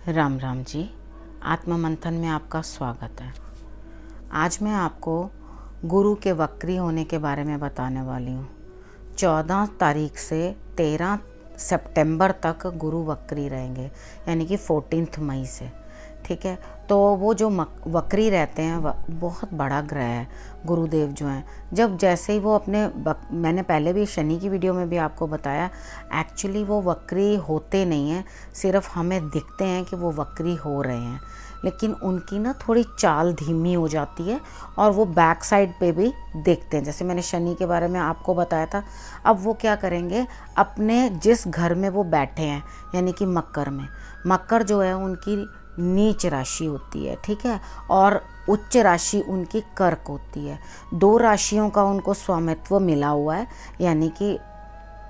राम राम जी। आत्म मंथन में आपका स्वागत है। आज मैं आपको गुरु के वक्री होने के बारे में बताने वाली हूँ। 14 तारीख से 13 सितंबर तक गुरु वक्री रहेंगे, यानी कि 14 मई से। ठीक है, तो वो जो वक्री रहते हैं बहुत बड़ा ग्रह है गुरुदेव जो हैं। जब जैसे ही वो अपने मैंने पहले भी शनि की वीडियो में भी आपको बताया, एक्चुअली वो वक्री होते नहीं हैं, सिर्फ हमें दिखते हैं कि वो वक्री हो रहे हैं, लेकिन उनकी ना थोड़ी चाल धीमी हो जाती है और वो बैक साइड पे भी देखते हैं। जैसे मैंने शनि के बारे में आपको बताया था। अब वो क्या करेंगे, अपने जिस घर में वो बैठे हैं, यानी कि मकर में, मकर जो है उनकी नीच राशि होती है, ठीक है, और उच्च राशि उनकी कर्क होती है। 2 राशियों का उनको स्वामित्व मिला हुआ है, यानी कि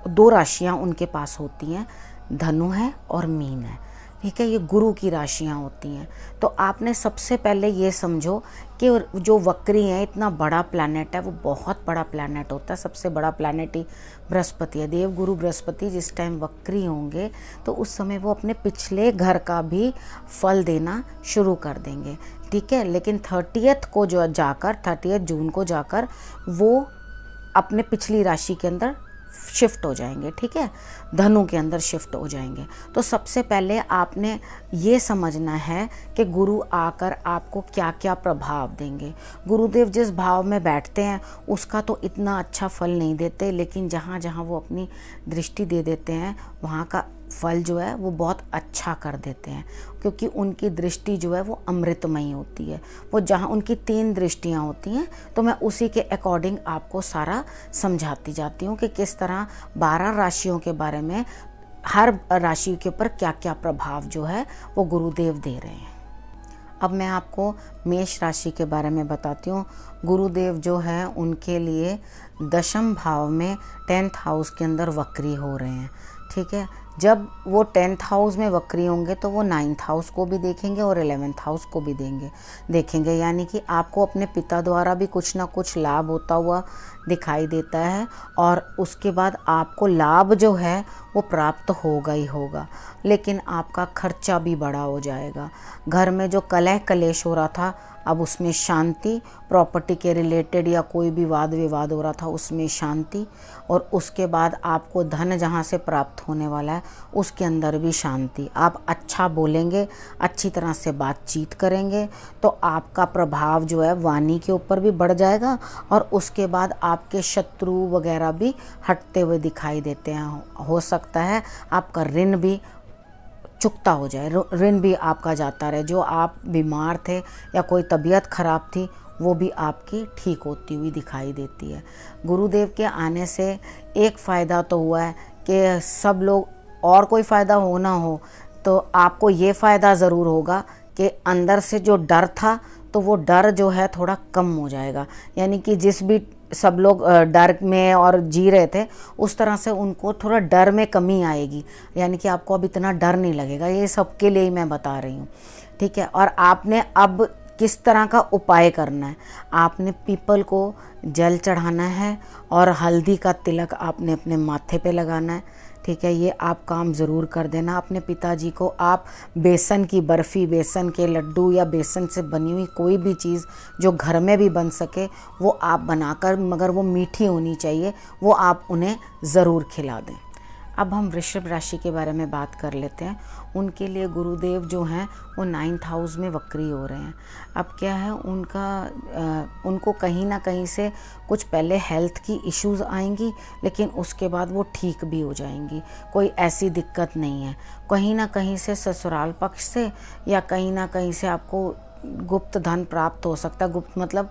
2 राशियां उनके पास होती हैं, धनु है और मीन है। ठीक है, ये गुरु की राशियां होती हैं। तो आपने सबसे पहले ये समझो कि जो वक्री है, इतना बड़ा प्लैनेट है, वो बहुत बड़ा प्लैनेट होता है। सबसे बड़ा प्लैनेट ही बृहस्पति है। देव गुरु बृहस्पति जिस टाइम वक्री होंगे तो उस समय वो अपने पिछले घर का भी फल देना शुरू कर देंगे। ठीक है, लेकिन 30 जून को जाकर वो अपने पिछली राशि के अंदर शिफ्ट हो जाएंगे। ठीक है, धनु के अंदर शिफ्ट हो जाएंगे। तो सबसे पहले आपने ये समझना है कि गुरु आकर आपको क्या क्या प्रभाव देंगे। गुरुदेव जिस भाव में बैठते हैं उसका तो इतना अच्छा फल नहीं देते, लेकिन जहाँ जहाँ वो अपनी दृष्टि दे देते हैं वहाँ का फल जो है वो बहुत अच्छा कर देते हैं, क्योंकि उनकी दृष्टि जो है वो अमृतमयी होती है। वो जहाँ उनकी 3 दृष्टियाँ होती हैं, तो मैं उसी के अकॉर्डिंग आपको सारा समझाती जाती हूँ कि किस तरह 12 राशियों के बारे में, हर राशि के ऊपर क्या क्या प्रभाव जो है वो गुरुदेव दे रहे हैं। अब मैं आपको मेष राशि के बारे में बताती हूँ। गुरुदेव जो है उनके लिए 10th भाव में 10th हाउस के अंदर वक्री हो रहे हैं। ठीक है, जब वो 10th हाउस में वक्री होंगे तो वो 9th हाउस को भी देखेंगे और 11th हाउस को भी देखेंगे, यानी कि आपको अपने पिता द्वारा भी कुछ ना कुछ लाभ होता हुआ दिखाई देता है, और उसके बाद आपको लाभ जो है वो प्राप्त होगा ही होगा, लेकिन आपका खर्चा भी बड़ा हो जाएगा। घर में जो कलह कलेश हो रहा था, अब उसमें शांति, प्रॉपर्टी के रिलेटेड या कोई भी वाद विवाद हो रहा था उसमें शांति, और उसके बाद आपको धन जहाँ से प्राप्त होने वाला है उसके अंदर भी शांति। आप अच्छा बोलेंगे, अच्छी तरह से बातचीत करेंगे तो आपका प्रभाव जो है वाणी के ऊपर भी बढ़ जाएगा, और उसके बाद आपके शत्रु वगैरह भी हटते हुए दिखाई देते हैं। हो सकता है आपका ऋण भी चुकता हो जाए, ऋण भी आपका जाता रहे। जो आप बीमार थे या कोई तबीयत खराब थी वो भी आपकी ठीक होती हुई दिखाई देती है। गुरुदेव के आने से एक फ़ायदा तो हुआ है कि सब लोग, और कोई फ़ायदा हो ना हो तो आपको ये फ़ायदा ज़रूर होगा कि अंदर से जो डर था तो वो डर जो है थोड़ा कम हो जाएगा, यानी कि जिस भी सब लोग डर में और जी रहे थे उस तरह से उनको थोड़ा डर में कमी आएगी, यानी कि आपको अब इतना डर नहीं लगेगा। ये सबके लिए ही मैं बता रही हूँ। ठीक है, और आपने अब किस तरह का उपाय करना है, आपने पीपल को जल चढ़ाना है और हल्दी का तिलक आपने अपने माथे पे लगाना है। ठीक है, ये आप काम ज़रूर कर देना। अपने पिताजी को आप बेसन की बर्फ़ी, बेसन के लड्डू या बेसन से बनी हुई कोई भी चीज़ जो घर में भी बन सके वो आप बनाकर, मगर वो मीठी होनी चाहिए, वो आप उन्हें ज़रूर खिला दें। अब हम वृषभ राशि के बारे में बात कर लेते हैं। उनके लिए गुरुदेव जो हैं वो 9th हाउस में वक्री हो रहे हैं। अब क्या है, उनको कहीं ना कहीं से कुछ पहले हेल्थ की इश्यूज़ आएंगी, लेकिन उसके बाद वो ठीक भी हो जाएंगी। कोई ऐसी दिक्कत नहीं है। कहीं ना कहीं से ससुराल पक्ष से या कहीं ना कहीं से आपको गुप्त धन प्राप्त हो सकता है। गुप्त मतलब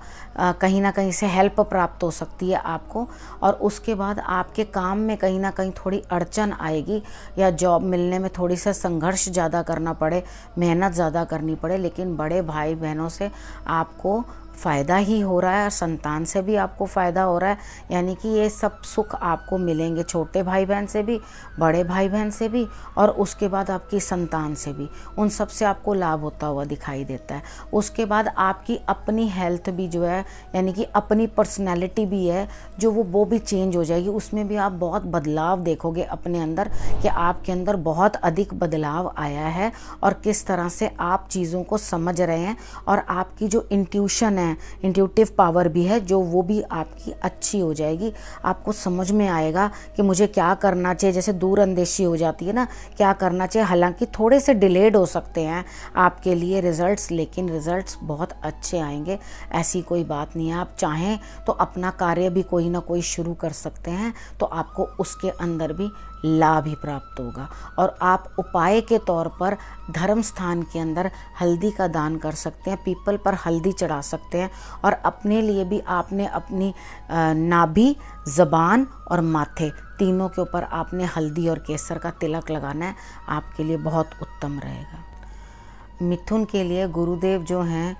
कहीं ना कहीं से हेल्प प्राप्त हो सकती है आपको, और उसके बाद आपके काम में कहीं ना कहीं थोड़ी अड़चन आएगी, या जॉब मिलने में थोड़ी सा संघर्ष ज़्यादा करना पड़े, मेहनत ज़्यादा करनी पड़े, लेकिन बड़े भाई बहनों से आपको फ़ायदा ही हो रहा है और संतान से भी आपको फ़ायदा हो रहा है, यानी कि ये सब सुख आपको मिलेंगे छोटे भाई बहन से भी, बड़े भाई बहन से भी, और उसके बाद आपकी संतान से भी, उन सब से आपको लाभ होता हुआ दिखाई देता है। उसके बाद आपकी अपनी हेल्थ भी जो है, यानी कि अपनी पर्सनैलिटी भी है जो वो भी चेंज हो जाएगी। उसमें भी आप बहुत बदलाव देखोगे अपने अंदर, कि आपके अंदर बहुत अधिक बदलाव आया है और किस तरह से आप चीज़ों को समझ रहे हैं, और आपकी जो इंट्यूशन है, इंट्यूटिव पावर भी है जो, वो भी आपकी अच्छी हो जाएगी। आपको समझ में आएगा कि मुझे क्या करना चाहिए, जैसे दूर अंदेशी हो जाती है ना, क्या करना चाहिए। हालांकि थोड़े से डिलेड हो सकते हैं आपके लिए रिजल्ट्स, लेकिन रिजल्ट्स बहुत अच्छे आएंगे, ऐसी कोई बात नहीं है। आप चाहें तो अपना कार्य भी कोई ना कोई शुरू कर सकते हैं, तो आपको उसके अंदर भी लाभ ही प्राप्त होगा। और आप उपाय के तौर पर धर्म स्थान के अंदर हल्दी का दान कर सकते हैं, पीपल पर हल्दी चढ़ा सकते हैं, और अपने लिए भी आपने अपनी नाभि, ज़बान और माथे तीनों के ऊपर आपने हल्दी और केसर का तिलक लगाना है, आपके लिए बहुत उत्तम रहेगा। मिथुन के लिए गुरुदेव जो हैं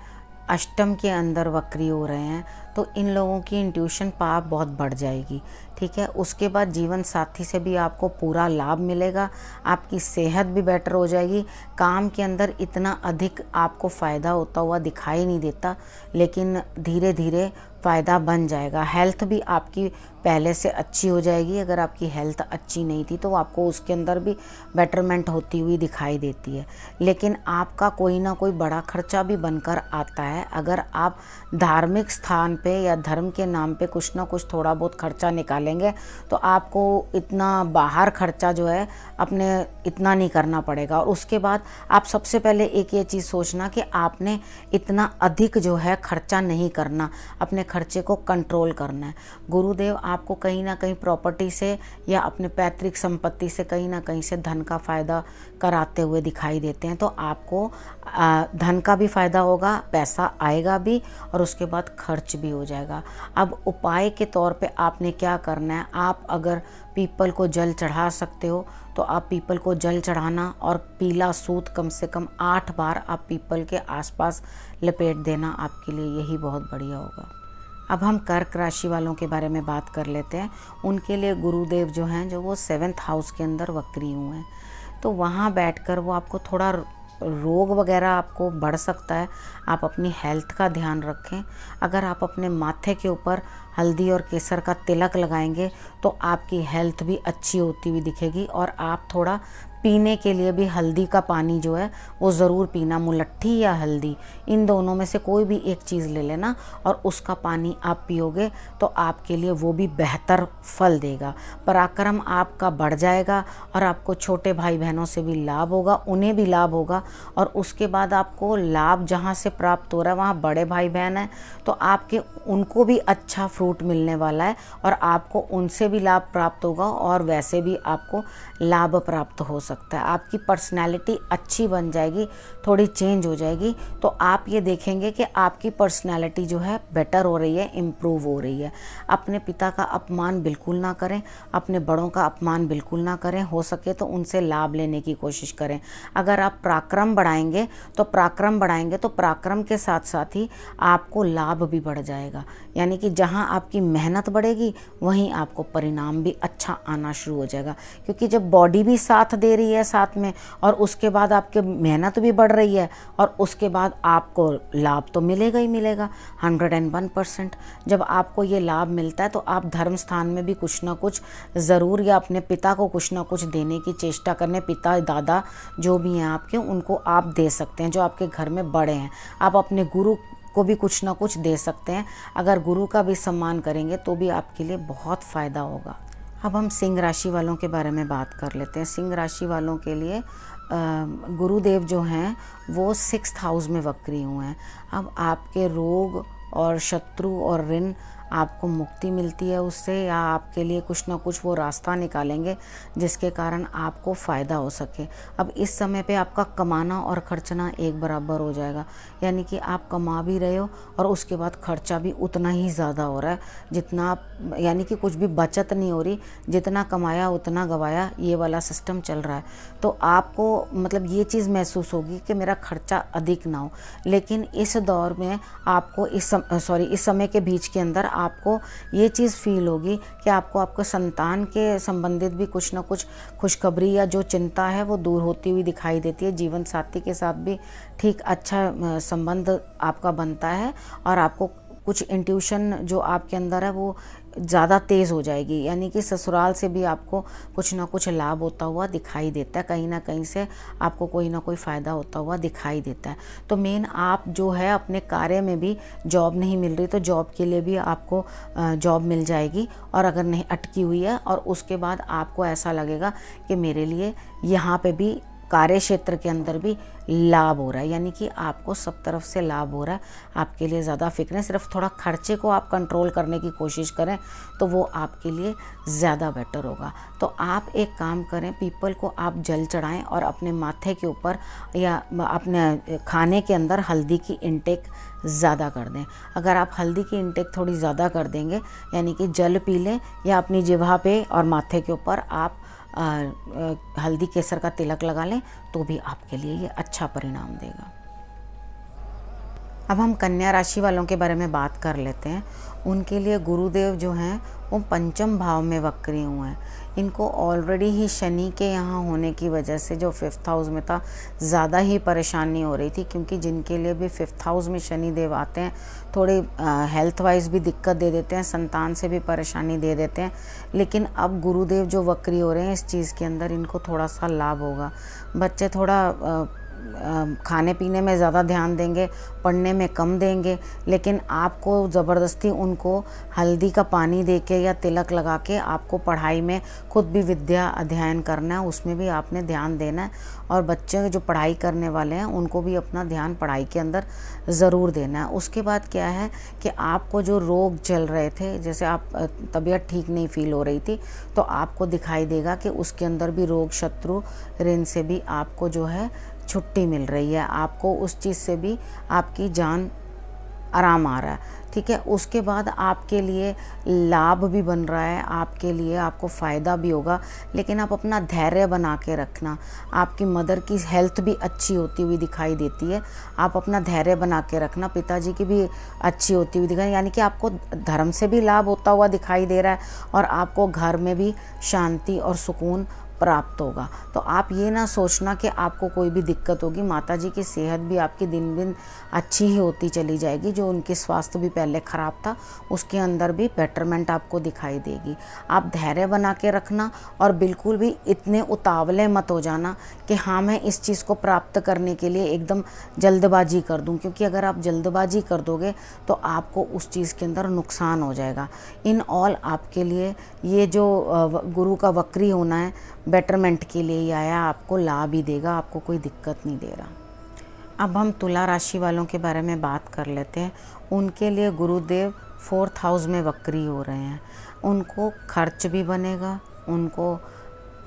अष्टम के अंदर वक्री हो रहे हैं, तो इन लोगों की इंट्यूशन पावर बहुत बढ़ जाएगी, ठीक है। उसके बाद जीवन साथी से भी आपको पूरा लाभ मिलेगा, आपकी सेहत भी बेटर हो जाएगी। काम के अंदर इतना अधिक आपको फ़ायदा होता हुआ दिखाई नहीं देता, लेकिन धीरे धीरे फ़ायदा बन जाएगा। हेल्थ भी आपकी पहले से अच्छी हो जाएगी। अगर आपकी हेल्थ अच्छी नहीं थी तो आपको उसके अंदर भी बेटरमेंट होती हुई दिखाई देती है। लेकिन आपका कोई ना कोई बड़ा खर्चा भी बनकर आता है। अगर आप धार्मिक स्थान पे या धर्म के नाम पे कुछ ना कुछ थोड़ा बहुत खर्चा निकालेंगे, तो आपको इतना बाहर खर्चा जो है अपने इतना नहीं करना पड़ेगा। और उसके बाद आप सबसे पहले एक ये चीज़ सोचना कि आपने इतना अधिक जो है खर्चा नहीं करना, अपने खर्चे को कंट्रोल करना है। गुरुदेव आपको कहीं ना कहीं प्रॉपर्टी से या अपने पैतृक संपत्ति से कहीं ना कहीं से धन का फ़ायदा कराते हुए दिखाई देते हैं, तो आपको धन का भी फ़ायदा होगा, पैसा आएगा भी, और उसके बाद खर्च भी हो जाएगा। अब उपाय के तौर पे आपने क्या करना है, आप अगर पीपल को जल चढ़ा सकते हो तो आप पीपल को जल चढ़ाना, और पीला सूत कम से कम 8 बार आप पीपल के आसपास लपेट देना, आपके लिए यही बहुत बढ़िया होगा। अब हम कर्क राशि वालों के बारे में बात कर लेते हैं। उनके लिए गुरुदेव जो हैं, जो वो 7th हाउस के अंदर वक्री हुए हैं, तो वहाँ बैठकर वो आपको थोड़ा रोग वगैरह आपको बढ़ सकता है। आप अपनी हेल्थ का ध्यान रखें। अगर आप अपने माथे के ऊपर हल्दी और केसर का तिलक लगाएंगे तो आपकी हेल्थ भी अच्छी होती हुई दिखेगी। और आप थोड़ा पीने के लिए भी हल्दी का पानी जो है वो ज़रूर पीना, मुलट्ठी या हल्दी, इन दोनों में से कोई भी एक चीज़ ले लेना, और उसका पानी आप पियोगे तो आपके लिए वो भी बेहतर फल देगा। पराक्रम आपका बढ़ जाएगा, और आपको छोटे भाई बहनों से भी लाभ होगा, उन्हें भी लाभ होगा। और उसके बाद आपको लाभ जहाँ से प्राप्त हो रहा है वहाँ बड़े भाई बहन हैं, तो आपके उनको भी अच्छा फ्रूट मिलने वाला है, और आपको उनसे भी लाभ प्राप्त होगा, और वैसे भी आपको लाभ प्राप्त हो सकता है। आपकी पर्सनैलिटी अच्छी बन जाएगी, थोड़ी चेंज हो जाएगी, तो आप ये देखेंगे कि आपकी पर्सनैलिटी जो है बेटर हो रही है, इम्प्रूव हो रही है। अपने पिता का अपमान बिल्कुल ना करें, अपने बड़ों का अपमान बिल्कुल ना करें, हो सके तो उनसे लाभ लेने की कोशिश करें। अगर आप पराक्रम बढ़ाएंगे तो पराक्रम के साथ साथ ही आपको लाभ भी बढ़ जाएगा। यानी कि जहाँ आपकी मेहनत बढ़ेगी वहीं आपको परिणाम भी अच्छा आना शुरू हो जाएगा, क्योंकि जब बॉडी भी साथ दे रही है साथ में, और उसके बाद आपकी मेहनत भी बढ़ रही है, और उसके बाद आपको लाभ तो मिलेगा ही मिलेगा 101%। जब आपको ये लाभ मिलता है तो आप धर्म स्थान में भी कुछ ना कुछ ज़रूर, या अपने पिता को कुछ ना कुछ देने की चेष्टा करने, पिता दादा जो भी हैं आपके, उनको आप दे सकते हैं। जो आपके घर में बड़े हैं, आप अपने गुरु को भी कुछ ना कुछ दे सकते हैं। अगर गुरु का भी सम्मान करेंगे तो भी आपके लिए बहुत फ़ायदा होगा। अब हम सिंह राशि वालों के बारे में बात कर लेते हैं। सिंह राशि वालों के लिए गुरुदेव जो हैं वो 6th हाउस में वक्री हुए हैं। अब आपके रोग और शत्रु और ऋण आपको मुक्ति मिलती है उससे, या आपके लिए कुछ ना कुछ वो रास्ता निकालेंगे जिसके कारण आपको फ़ायदा हो सके। अब इस समय पे आपका कमाना और खर्चना एक बराबर हो जाएगा, यानी कि आप कमा भी रहे हो और उसके बाद खर्चा भी उतना ही ज़्यादा हो रहा है जितना आप, यानी कि कुछ भी बचत नहीं हो रही, जितना कमाया उतना गवाया, ये वाला सिस्टम चल रहा है। तो आपको मतलब ये चीज़ महसूस होगी कि मेरा खर्चा अधिक ना हो। लेकिन इस दौर में आपको इस समय के बीच के अंदर आपको ये चीज़ फील होगी कि आपको आपके संतान के संबंधित भी कुछ ना कुछ खुशखबरी या जो चिंता है वो दूर होती हुई दिखाई देती है। जीवन साथी के साथ भी ठीक अच्छा संबंध आपका बनता है और आपको कुछ इंट्यूशन जो आपके अंदर है वो ज़्यादा तेज़ हो जाएगी, यानी कि ससुराल से भी आपको कुछ ना कुछ लाभ होता हुआ दिखाई देता है, कहीं ना कहीं से आपको कोई ना कोई फ़ायदा होता हुआ दिखाई देता है। तो मेन आप जो है अपने कार्य में भी, जॉब नहीं मिल रही तो जॉब के लिए भी आपको जॉब मिल जाएगी, और अगर नहीं अटकी हुई है और उसके बाद आपको ऐसा लगेगा कि मेरे लिए यहाँ पे भी कार्य क्षेत्र के अंदर भी लाभ हो रहा है, यानी कि आपको सब तरफ से लाभ हो रहा है। आपके लिए ज़्यादा फिक्र है, सिर्फ थोड़ा खर्चे को आप कंट्रोल करने की कोशिश करें तो वो आपके लिए ज़्यादा बेटर होगा। तो आप एक काम करें, पीपल को आप जल चढ़ाएं और अपने माथे के ऊपर या अपने खाने के अंदर हल्दी की इंटेक ज़्यादा कर दें। अगर आप हल्दी की इंटेक थोड़ी ज़्यादा कर देंगे, यानी कि जल पी लें या अपनी जिह्वा पे और माथे के ऊपर आप हल्दी केसर का तिलक लगा लें, तो भी आपके लिए ये अच्छा परिणाम देगा। अब हम कन्या राशि वालों के बारे में बात कर लेते हैं। उनके लिए गुरुदेव जो हैं वो पंचम भाव में वक्री हुए हैं। इनको ऑलरेडी ही शनि के यहाँ होने की वजह से जो 5th हाउस में था, ज़्यादा ही परेशानी हो रही थी, क्योंकि जिनके लिए भी 5th हाउस में शनि देव आते हैं थोड़े हेल्थ वाइज भी दिक्कत दे देते हैं, संतान से भी परेशानी दे देते हैं। लेकिन अब गुरुदेव जो वक्री हो रहे हैं इस चीज़ के अंदर इनको थोड़ा सा लाभ होगा। बच्चे थोड़ा खाने पीने में ज़्यादा ध्यान देंगे, पढ़ने में कम देंगे, लेकिन आपको ज़बरदस्ती उनको हल्दी का पानी देके या तिलक लगा के आपको पढ़ाई में खुद भी विद्या अध्ययन करना है, उसमें भी आपने ध्यान देना है। और बच्चे जो पढ़ाई करने वाले हैं उनको भी अपना ध्यान पढ़ाई के अंदर ज़रूर देना है। उसके बाद क्या है कि आपको जो रोग चल रहे थे, जैसे आप तबीयत ठीक नहीं फील हो रही थी, तो आपको दिखाई देगा कि उसके अंदर भी रोग शत्रु ऋण से भी आपको जो है छुट्टी मिल रही है, आपको उस चीज़ से भी आपकी जान आराम आ रहा है। ठीक है, उसके बाद आपके लिए लाभ भी बन रहा है, आपके लिए आपको फ़ायदा भी होगा। लेकिन आप अपना धैर्य बना के रखना। आपकी मदर की हेल्थ भी अच्छी होती हुई दिखाई देती है, आप अपना धैर्य बना के रखना। पिताजी की भी अच्छी होती हुई दिखाई, यानी कि आपको धर्म से भी लाभ होता हुआ दिखाई दे रहा है और आपको घर में भी शांति और सुकून प्राप्त होगा। तो आप ये ना सोचना कि आपको कोई भी दिक्कत होगी। माताजी की सेहत भी आपकी दिन दिन अच्छी ही होती चली जाएगी। जो उनके स्वास्थ्य भी पहले ख़राब था उसके अंदर भी बेटरमेंट आपको दिखाई देगी। आप धैर्य बना के रखना और बिल्कुल भी इतने उतावले मत हो जाना कि हाँ मैं इस चीज़ को प्राप्त करने के लिए एकदम जल्दबाजी कर दूं, क्योंकि अगर आप जल्दबाजी कर दोगे तो आपको उस चीज़ के अंदर नुकसान हो जाएगा। इन ऑल आपके लिए ये जो गुरु का वक्री होना है बेटरमेंट के लिए ही आया, आपको लाभ ही देगा, आपको कोई दिक्कत नहीं दे रहा। अब हम तुला राशि वालों के बारे में बात कर लेते हैं। उनके लिए गुरुदेव 4th हाउस में वक्री हो रहे हैं। उनको खर्च भी बनेगा, उनको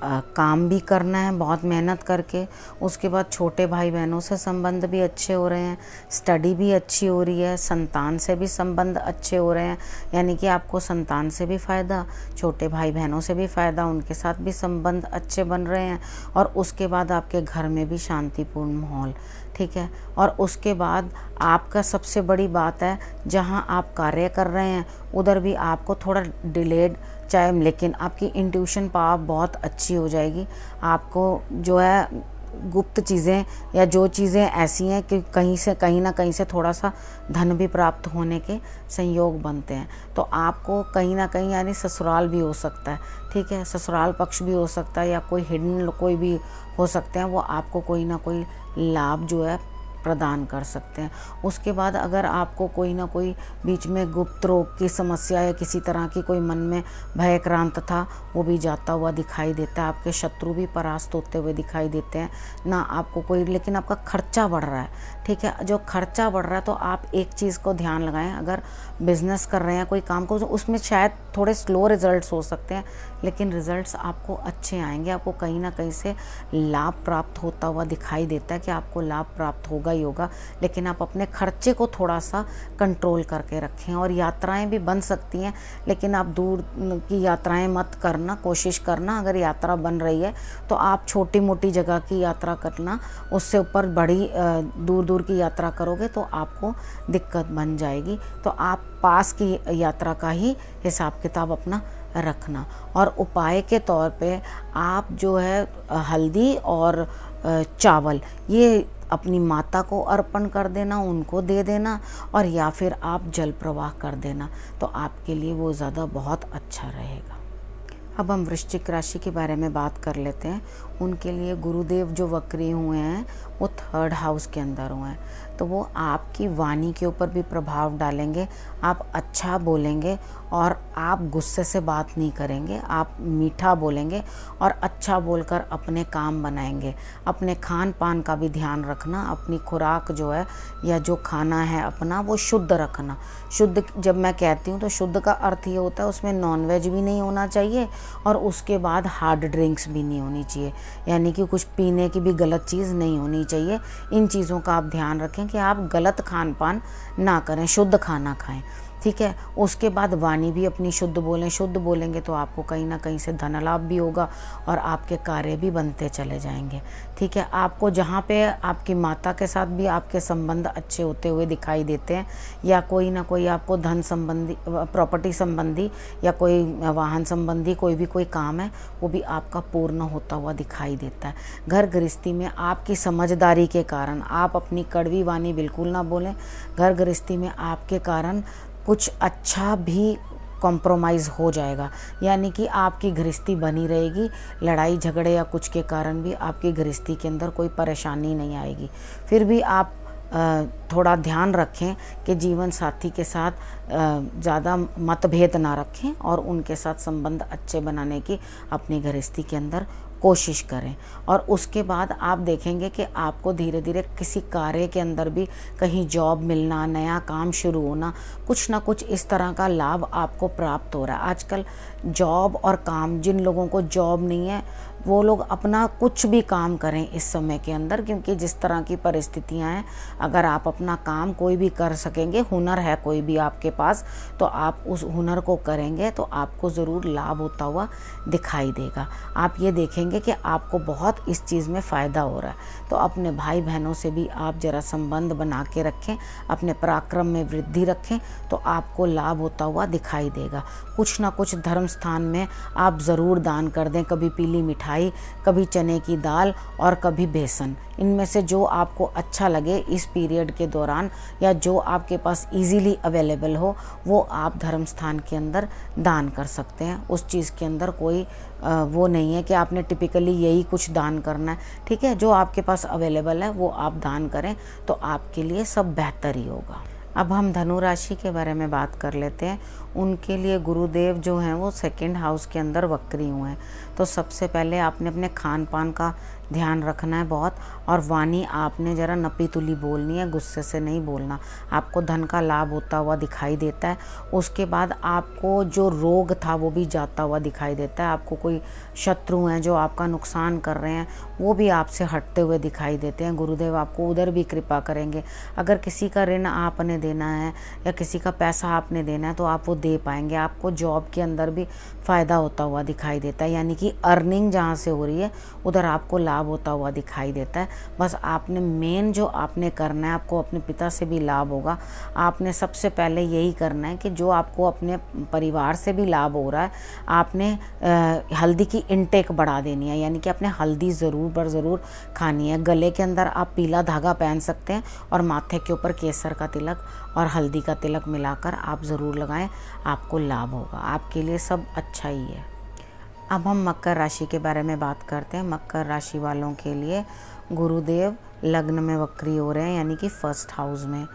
काम भी करना है बहुत मेहनत करके। उसके बाद छोटे भाई बहनों से संबंध भी अच्छे हो रहे हैं, स्टडी भी अच्छी हो रही है, संतान से भी संबंध अच्छे हो रहे हैं, यानी कि आपको संतान से भी फ़ायदा, छोटे भाई बहनों से भी फ़ायदा, उनके साथ भी संबंध अच्छे बन रहे हैं। और उसके बाद आपके घर में भी शांतिपूर्ण माहौल। ठीक है, और उसके बाद आपका सबसे बड़ी बात है, जहाँ आप कार्य कर रहे हैं उधर भी आपको थोड़ा डिलेड चाहे, लेकिन आपकी इंट्यूशन पावर बहुत अच्छी हो जाएगी। आपको जो है गुप्त चीज़ें या जो चीज़ें ऐसी हैं कि कहीं ना कहीं से थोड़ा सा धन भी प्राप्त होने के संयोग बनते हैं। तो आपको कहीं ना कहीं यानी ससुराल भी हो सकता है। ठीक है, ससुराल पक्ष भी हो सकता है या कोई हिडन कोई भी हो सकते हैं, वो आपको कोई ना कोई लाभ जो है प्रदान कर सकते हैं। उसके बाद अगर आपको कोई ना कोई बीच में गुप्त रोग की समस्या या किसी तरह की कोई मन में भय क्रांत था, वो भी जाता हुआ दिखाई देता है। आपके शत्रु भी परास्त होते हुए दिखाई देते हैं ना। आपको कोई, लेकिन आपका खर्चा बढ़ रहा है, ठीक है। जो खर्चा बढ़ रहा है तो आप एक चीज़ को ध्यान लगाएं, अगर बिजनेस कर रहे हैं कोई काम को, तो उसमें शायद थोड़े स्लो रिजल्ट्स हो सकते हैं, लेकिन रिजल्ट्स आपको अच्छे आएंगे। आपको कहीं ना कहीं से लाभ प्राप्त होता हुआ दिखाई देता है कि आपको लाभ प्राप्त होगा ही होगा, लेकिन आप अपने खर्चे को थोड़ा सा कंट्रोल करके रखें। और यात्राएं भी बन सकती हैं, लेकिन आप दूर की यात्राएं मत करना, कोशिश करना। अगर यात्रा बन रही है तो आप छोटी मोटी जगह की यात्रा करना, उससे ऊपर बड़ी दूर दूर की यात्रा करोगे तो आपको दिक्कत बन जाएगी। तो आप पास की यात्रा का ही हिसाब किताब अपना रखना। और उपाय के तौर पे आप जो है हल्दी और चावल ये अपनी माता को अर्पण कर देना, उनको दे देना, और या फिर आप जल प्रवाह कर देना, तो आपके लिए वो ज़्यादा बहुत अच्छा रहेगा। अब हम वृश्चिक राशि के बारे में बात कर लेते हैं। उनके लिए गुरुदेव जो वक्री हुए हैं वो 3rd हाउस के अंदर हुए हैं, तो वो आपकी वाणी के ऊपर भी प्रभाव डालेंगे। आप अच्छा बोलेंगे और आप गुस्से से बात नहीं करेंगे, आप मीठा बोलेंगे और अच्छा बोलकर अपने काम बनाएंगे। अपने खान पान का भी ध्यान रखना, अपनी खुराक जो है या जो खाना है अपना वो शुद्ध रखना। शुद्ध जब मैं कहती हूँ तो शुद्ध का अर्थ ये होता है उसमें नॉनवेज भी नहीं होना चाहिए और उसके बाद हार्ड ड्रिंक्स भी नहीं होनी चाहिए, यानी कि कुछ पीने की भी गलत चीज़ नहीं होनी चाहिए। इन चीज़ों का आप ध्यान रखें कि आप गलत खान पान ना करें, शुद्ध खाना खाएं, ठीक है। उसके बाद वाणी भी अपनी शुद्ध बोलें। शुद्ध बोलेंगे तो आपको कहीं ना कहीं से धन लाभ भी होगा और आपके कार्य भी बनते चले जाएंगे, ठीक है। आपको जहाँ पे आपकी माता के साथ भी आपके संबंध अच्छे होते हुए दिखाई देते हैं, या कोई ना कोई आपको धन संबंधी, प्रॉपर्टी संबंधी या कोई वाहन संबंधी कोई भी कोई काम है, वो भी आपका पूर्ण होता हुआ दिखाई देता है। घर गृहस्थी में आपकी समझदारी के कारण आप अपनी कड़वी वाणी बिल्कुल ना बोलें। घर गृहस्थी में आपके कारण कुछ अच्छा भी कॉम्प्रोमाइज़ हो जाएगा, यानी कि आपकी गृहस्थी बनी रहेगी। लड़ाई झगड़े या कुछ के कारण भी आपकी गृहस्थी के अंदर कोई परेशानी नहीं आएगी। फिर भी आप थोड़ा ध्यान रखें कि जीवन साथी के साथ ज़्यादा मतभेद ना रखें और उनके साथ संबंध अच्छे बनाने की अपनी गृहस्थी के अंदर कोशिश करें। और उसके बाद आप देखेंगे कि आपको धीरे धीरे किसी कार्य के अंदर भी कहीं जॉब मिलना, नया काम शुरू होना, कुछ ना कुछ इस तरह का लाभ आपको प्राप्त हो रहा है। आजकल जॉब और काम, जिन लोगों को जॉब नहीं है वो लोग अपना कुछ भी काम करें इस समय के अंदर, क्योंकि जिस तरह की परिस्थितियां हैं, अगर आप अपना काम कोई भी कर सकेंगे, हुनर है कोई भी आपके पास, तो आप उस हुनर को करेंगे तो आपको ज़रूर लाभ होता हुआ दिखाई देगा। आप ये देखेंगे कि आपको बहुत इस चीज़ में फ़ायदा हो रहा है। तो अपने भाई बहनों से भी आप ज़रा संबंध बना के रखें, अपने पराक्रम में वृद्धि रखें, तो आपको लाभ होता हुआ दिखाई देगा। कुछ ना कुछ धर्म स्थान में आप ज़रूर दान कर दें, कभी पीली मिठाई, कभी चने की दाल और कभी बेसन। इनमें से जो आपको अच्छा लगे इस पीरियड के दौरान, या जो आपके पास इजीली अवेलेबल हो, वो आप धर्म स्थान के अंदर दान कर सकते हैं। उस चीज़ के अंदर कोई वो नहीं है कि आपने टिपिकली यही कुछ दान करना है, ठीक है। जो आपके पास अवेलेबल है वो आप दान करें तो आपके लिए सब बेहतर ही होगा। अब हम धनु राशि के बारे में बात कर लेते हैं। उनके लिए गुरुदेव जो हैं वो 2nd हाउस के अंदर वक्री हुए हैं। तो सबसे पहले आपने अपने खान पान का ध्यान रखना है बहुत, और वाणी आपने ज़रा नपी तुली बोलनी है, गुस्से से नहीं बोलना। आपको धन का लाभ होता हुआ दिखाई देता है। उसके बाद आपको जो रोग था वो भी जाता हुआ दिखाई देता है। आपको कोई शत्रु हैं जो आपका नुकसान कर रहे हैं, वो भी आपसे हटते हुए दिखाई देते हैं। गुरुदेव आपको उधर भी कृपा करेंगे। अगर किसी का ऋण आपने देना है या किसी का पैसा आपने देना है तो आप वो दे पाएंगे। आपको जॉब के अंदर भी फ़ायदा होता हुआ दिखाई देता है, यानी कि अर्निंग जहाँ से हो रही है उधर आपको लाभ होता हुआ दिखाई देता है। बस आपने मेन जो आपने करना है, आपको अपने पिता से भी लाभ होगा। आपने सबसे पहले यही करना है कि जो आपको अपने परिवार से भी लाभ हो रहा है, आपने हल्दी की इनटेक बढ़ा देनी है, यानी कि आपने हल्दी ज़रूर खानी है। गले के अंदर आप पीला धागा पहन सकते हैं और माथे के ऊपर केसर का तिलक और हल्दी का तिलक मिलाकर आप ज़रूर लगाएं, आपको लाभ होगा। आपके लिए सब अच्छा ही है। अब हम मकर राशि के बारे में बात करते हैं। मकर राशि वालों के लिए गुरुदेव लग्न में वक्री हो रहे हैं, यानी कि फर्स्ट हाउस में,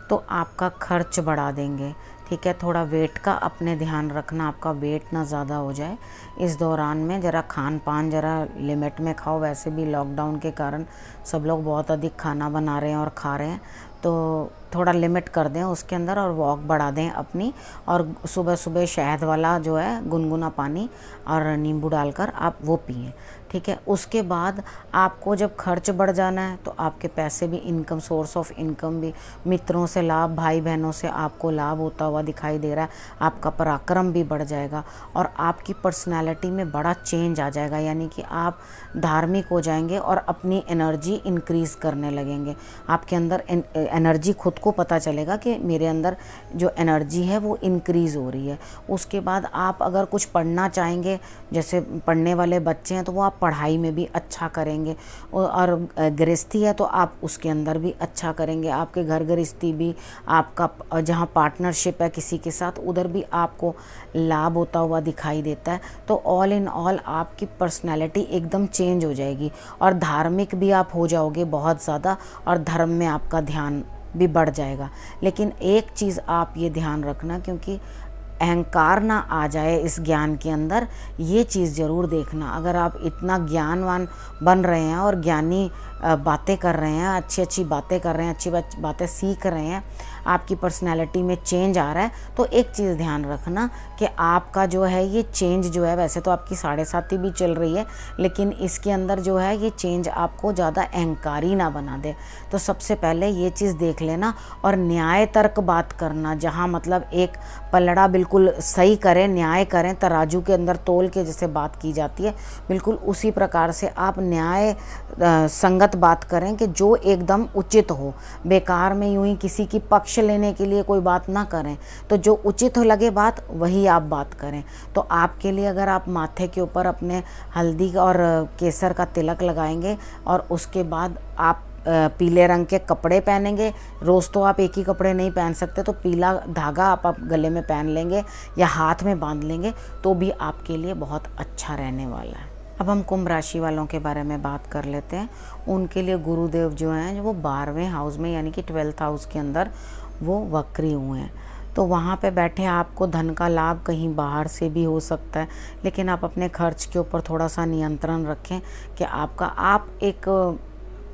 तो आपका खर्च बढ़ा देंगे। ठीक है, थोड़ा वेट का अपने ध्यान रखना, आपका वेट ना ज़्यादा हो जाए। इस दौरान में ज़रा खान पान ज़रा लिमिट में खाओ। वैसे भी लॉकडाउन के कारण सब लोग बहुत अधिक खाना बना रहे हैं और खा रहे हैं, तो थोड़ा लिमिट कर दें उसके अंदर, और वॉक बढ़ा दें अपनी। और सुबह सुबह शहद वाला जो है गुनगुना पानी और नींबू डालकर आप वो पिएं। ठीक है, उसके बाद आपको जब खर्च बढ़ जाना है तो आपके पैसे भी, इनकम, सोर्स ऑफ इनकम भी, मित्रों से लाभ, भाई बहनों से आपको लाभ होता हुआ दिखाई दे रहा है। आपका पराक्रम भी बढ़ जाएगा और आपकी पर्सनैलिटी में बड़ा चेंज आ जाएगा, यानी कि आप धार्मिक हो जाएंगे और अपनी एनर्जी इंक्रीज़ करने लगेंगे। आपके अंदर एनर्जी, खुद को पता चलेगा कि मेरे अंदर जो एनर्जी है वो इंक्रीज़ हो रही है। उसके बाद आप अगर कुछ पढ़ना चाहेंगे, जैसे पढ़ने वाले बच्चे हैं, तो वो आप पढ़ाई में भी अच्छा करेंगे। और गृहस्थी है तो आप उसके अंदर भी अच्छा करेंगे। आपके घर गृहस्थी भी, आपका जहाँ पार्टनरशिप है किसी के साथ, उधर भी आपको लाभ होता हुआ दिखाई देता है। तो ऑल इन ऑल आपकी पर्सनैलिटी एकदम चेंज हो जाएगी और धार्मिक भी आप हो जाओगे बहुत ज़्यादा, और धर्म में आपका ध्यान भी बढ़ जाएगा। लेकिन एक चीज़ आप ये ध्यान रखना, क्योंकि अहंकार ना आ जाए इस ज्ञान के अंदर, ये चीज़ ज़रूर देखना। अगर आप इतना ज्ञानवान बन रहे हैं और ज्ञानी बातें कर रहे हैं, अच्छी अच्छी बातें कर रहे हैं, अच्छी बातें सीख रहे हैं, आपकी पर्सनैलिटी में चेंज आ रहा है, तो एक चीज़ ध्यान रखना कि आपका जो है ये चेंज जो है, वैसे तो आपकी 7.5 भी चल रही है, लेकिन इसके अंदर जो है ये चेंज आपको ज़्यादा अहंकारी ना बना दे। तो सबसे पहले ये चीज़ देख लेना और न्याय तर्क बात करना, जहाँ मतलब एक पलड़ा बिल्कुल सही करें, न्याय करें, तराजू के अंदर तोल के जैसे बात की जाती है, बिल्कुल उसी प्रकार से आप न्याय संगत बात करें कि जो एकदम उचित हो। बेकार में यूं ही किसी की पक्ष लेने के लिए कोई बात ना करें, तो जो उचित हो लगे बात वही आप बात करें। तो आपके लिए अगर आप माथे के ऊपर अपने हल्दी और केसर का तिलक लगाएंगे और उसके बाद आप पीले रंग के कपड़े पहनेंगे, रोज़ तो आप एक ही कपड़े नहीं पहन सकते, तो पीला धागा आप गले में पहन लेंगे या हाथ में बांध लेंगे, तो भी आपके लिए बहुत अच्छा रहने वाला है। अब हम कुंभ राशि वालों के बारे में बात कर लेते हैं। उनके लिए गुरुदेव जो हैं वो 12वें हाउस में, यानी कि 12th हाउस के अंदर वो वक्री हुए हैं। तो वहाँ पे बैठे आपको धन का लाभ कहीं बाहर से भी हो सकता है, लेकिन आप अपने खर्च के ऊपर थोड़ा सा नियंत्रण रखें कि आप एक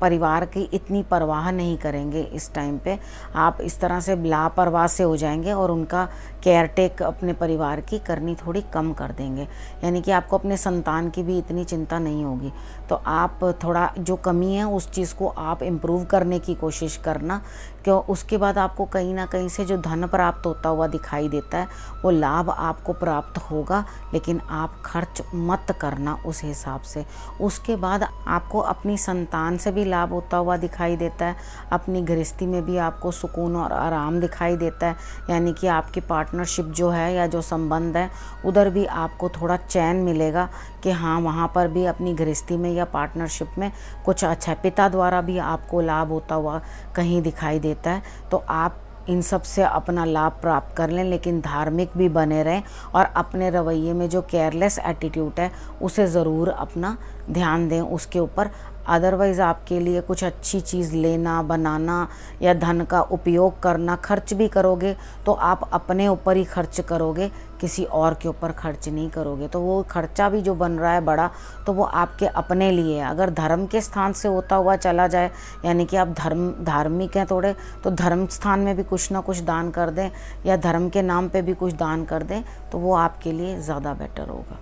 परिवार की इतनी परवाह नहीं करेंगे इस टाइम पे। आप इस तरह से लापरवाह से हो जाएंगे और उनका केयर टेक अपने परिवार की करनी थोड़ी कम कर देंगे, यानी कि आपको अपने संतान की भी इतनी चिंता नहीं होगी। तो आप थोड़ा जो कमी है उस चीज़ को आप इम्प्रूव करने की कोशिश करना, क्यों उसके बाद आपको कहीं ना कहीं से जो धन प्राप्त होता हुआ दिखाई देता है वो लाभ आपको प्राप्त होगा, लेकिन आप खर्च मत करना उस हिसाब से। उसके बाद आपको अपनी संतान से भी लाभ होता हुआ दिखाई देता है, अपनी गृहस्थी में भी आपको सुकून और आराम दिखाई देता है, यानी कि आपकी पार्टनरशिप जो है या जो संबंध है उधर भी आपको थोड़ा चैन मिलेगा कि हाँ वहाँ पर भी अपनी गृहस्थी में या पार्टनरशिप में कुछ अच्छा है। पिता द्वारा भी आपको लाभ होता हुआ कहीं दिखाई देता है, तो आप इन सब से अपना लाभ प्राप्त कर लें, लेकिन धार्मिक भी बने रहें और अपने रवैये में जो केयरलेस एटीट्यूड है उसे ज़रूर अपना ध्यान दें उसके ऊपर। अदरवाइज़ आपके लिए कुछ अच्छी चीज़ लेना, बनाना या धन का उपयोग करना, खर्च भी करोगे तो आप अपने ऊपर ही खर्च करोगे, किसी और के ऊपर खर्च नहीं करोगे। तो वो खर्चा भी जो बन रहा है बड़ा, तो वो आपके अपने लिए है। अगर धर्म के स्थान से होता हुआ चला जाए, यानी कि आप धार्मिक हैं थोड़े, तो धर्म स्थान में भी कुछ ना कुछ दान कर दें या धर्म के नाम पे भी कुछ दान कर दें, तो वो आपके लिए ज़्यादा बेटर होगा।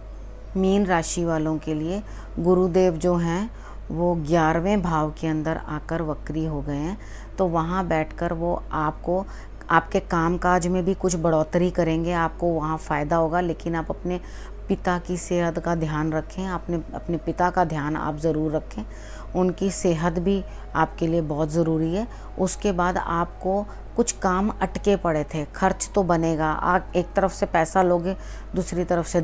मीन राशि वालों के लिए गुरुदेव जो हैं वो 11वें भाव के अंदर आकर वक्री हो गए हैं, तो वहाँ बैठकर वो आपको आपके कामकाज में भी कुछ बढ़ोतरी करेंगे, आपको वहाँ फ़ायदा होगा। लेकिन आप अपने पिता की सेहत का ध्यान रखें, अपने पिता का ध्यान आप ज़रूर रखें, उनकी सेहत भी आपके लिए बहुत ज़रूरी है। उसके बाद आपको कुछ काम अटके पड़े थे, खर्च तो बनेगा, आप एक तरफ से पैसा लोगे, दूसरी तरफ से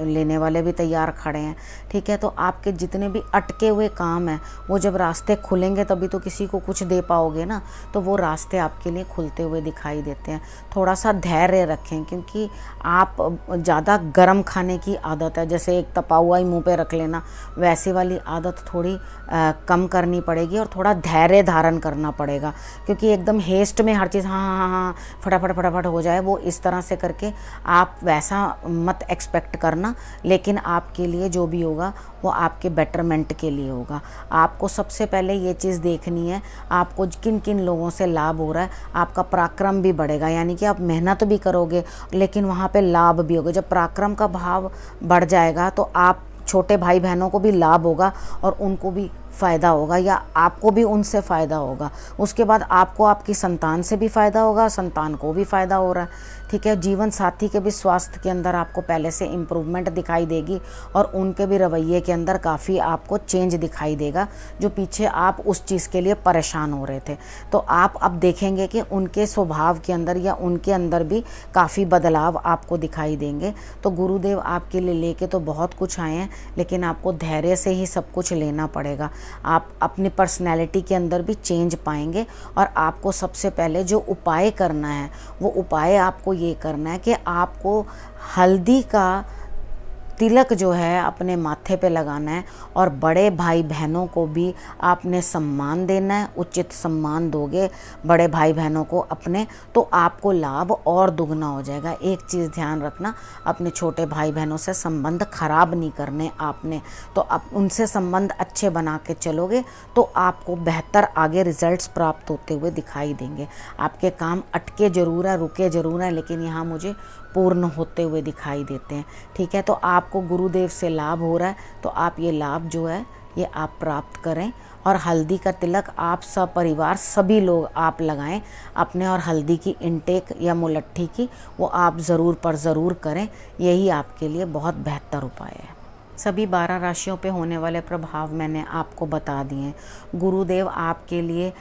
लेने वाले भी तैयार खड़े हैं, ठीक है। तो आपके जितने भी अटके हुए काम हैं वो जब रास्ते खुलेंगे तभी तो किसी को कुछ दे पाओगे ना, तो वो रास्ते आपके लिए खुलते हुए दिखाई देते हैं। थोड़ा सा धैर्य रखें, क्योंकि आप ज़्यादा गर्म खाने खाने की आदत है, जैसे एक तपा हुआ ही मुंह पे रख लेना, वैसे वाली आदत थोड़ी कम करनी पड़ेगी और थोड़ा धैर्य धारण करना पड़ेगा, क्योंकि एकदम हेस्ट में हर चीज़ हाँ हाँ हाँ हाँ फटाफट फटाफट हो जाए, वो इस तरह से करके आप वैसा मत एक्सपेक्ट करना। लेकिन आपके लिए जो भी होगा वो आपके बेटरमेंट के लिए होगा। आपको सबसे पहले ये चीज़ देखनी है आपको किन किन लोगों से लाभ हो रहा है। आपका पराक्रम भी बढ़ेगा, यानी कि आप मेहनत भी करोगे लेकिन वहाँ पे लाभ भी होगा। जब पराक्रम का भाव बढ़ जाएगा तो आप छोटे भाई बहनों को भी लाभ होगा और उनको भी फ़ायदा होगा, या आपको भी उनसे फ़ायदा होगा। उसके बाद आपको आपकी संतान से भी फ़ायदा होगा, संतान को भी फ़ायदा हो रहा है, ठीक है। जीवन साथी के भी स्वास्थ्य के अंदर आपको पहले से इम्प्रूवमेंट दिखाई देगी और उनके भी रवैये के अंदर काफ़ी आपको चेंज दिखाई देगा, जो पीछे आप उस चीज़ के लिए परेशान हो रहे थे। तो आप अब देखेंगे कि उनके स्वभाव के अंदर या उनके अंदर भी काफ़ी बदलाव आपको दिखाई देंगे। तो गुरुदेव आपके लिए लेके तो बहुत कुछ आए हैं, लेकिन आपको धैर्य से ही सब कुछ लेना पड़ेगा। आप अपनी पर्सनैलिटी के अंदर भी चेंज पाएंगे और आपको सबसे पहले जो उपाय करना है वो उपाय आपको ये करना है कि आपको हल्दी का तिलक जो है अपने माथे पे लगाना है और बड़े भाई बहनों को भी आपने सम्मान देना है। उचित सम्मान दोगे बड़े भाई बहनों को अपने, तो आपको लाभ और दुगना हो जाएगा। एक चीज़ ध्यान रखना, अपने छोटे भाई बहनों से संबंध खराब नहीं करने आपने। तो आप उनसे संबंध अच्छे बना के चलोगे तो आपको बेहतर आगे रिजल्ट्स प्राप्त होते हुए दिखाई देंगे। आपके काम अटके ज़रूर है, रुके ज़रूर हैं, लेकिन यहाँ मुझे पूर्ण होते हुए दिखाई देते हैं, ठीक है। तो आपको गुरुदेव से लाभ हो रहा है तो आप ये लाभ जो है ये आप प्राप्त करें। और हल्दी का तिलक आप सपरिवार सभी लोग आप लगाएं अपने, और हल्दी की इनटेक या मुलट्ठी की वो आप ज़रूर पर ज़रूर करें। यही आपके लिए बहुत बेहतर उपाय है। सभी 12 राशियों पे होने वाले प्रभाव मैंने आपको बता दिए हैं। गुरुदेव आपके लिए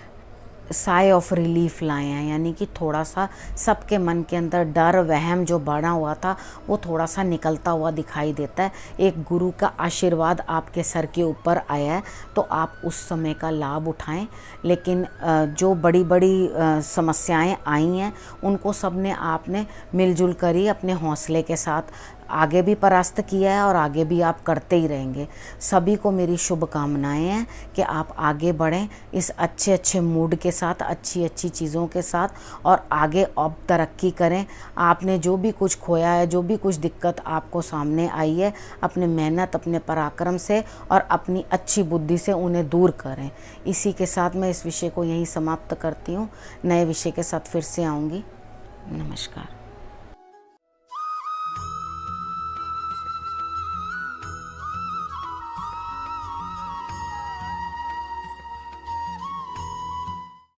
साय ऑफ रिलीफ लाए हैं, यानी कि थोड़ा सा सबके मन के अंदर डर वहम जो बढ़ा हुआ था वो थोड़ा सा निकलता हुआ दिखाई देता है। एक गुरु का आशीर्वाद आपके सर के ऊपर आया है तो आप उस समय का लाभ उठाएं। लेकिन जो बड़ी बड़ी समस्याएं आई हैं उनको सबने आपने मिलजुल कर ही अपने हौसले के साथ आगे भी परास्त किया है और आगे भी आप करते ही रहेंगे। सभी को मेरी शुभकामनाएं हैं कि आप आगे बढ़ें इस अच्छे अच्छे मूड के साथ, अच्छी अच्छी चीज़ों के साथ, और आगे अब तरक्की करें। आपने जो भी कुछ खोया है, जो भी कुछ दिक्कत आपको सामने आई है, अपने मेहनत, अपने पराक्रम से और अपनी अच्छी बुद्धि से उन्हें दूर करें। इसी के साथ मैं इस विषय को यहीं समाप्त करती हूँ। नए विषय के साथ फिर से आऊँगी। नमस्कार।